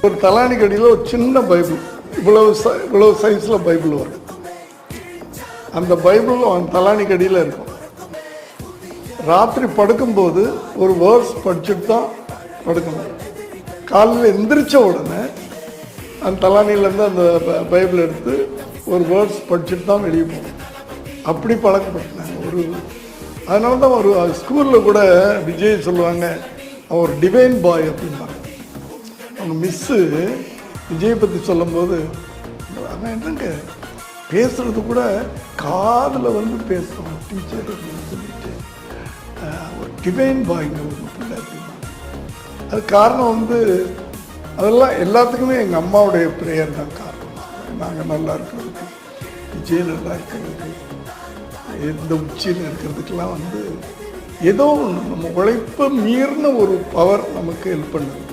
ஒரு தலானி கடியில் ஒரு சின்ன பைபிள், இவ்வளவு சைஸில் பைபிள் வரும். அந்த பைபிள் அவன் தலானி கடியில் இருக்கும். ராத்திரி படுக்கும்போது ஒரு வேர்ஸ் படிச்சுட்டு தான் படுக்கணும். காலையில் எந்திரிச்ச உடனே அந்த தலானியிலேருந்து அந்த பைபிள் எடுத்து ஒரு வேர்ஸ் படிச்சுட்டு தான் வெளியே போகணும். அப்படி பழக்கப்பட்டாங்க. அதனால தான் ஒரு ஸ்கூலில் கூட விஜய் சொல்லுவாங்க, அவன் ஒரு டிவைன் பாய் அப்படின்பாங்க. அவங்க மிஸ்ஸு விஜயை பற்றி சொல்லும்போது, அவன் என்னங்க பேசுகிறது கூட காதில் வந்து பேசுவான் டீச்சர் அப்படின்னு சொல்லிட்டு, ஒரு டிவைன் பாய்ங்க ஒரு பிள்ளை அப்படின்னா. அது காரணம் வந்து அதெல்லாம் எல்லாத்துக்குமே எங்கள் அம்மாவுடைய ப்ரேயர் தான் காரணம். நாங்கள் நல்லா இருக்கிறதுக்கு, விஜய் நல்லா இருக்கிறதுக்கு, எந்த உச்சியில் இருக்கிறதுக்கெல்லாம் வந்து ஏதோ ஒன்று நம்ம உழைப்பை மீறின ஒரு பவர் நமக்கு ஹெல்ப் பண்ணுது.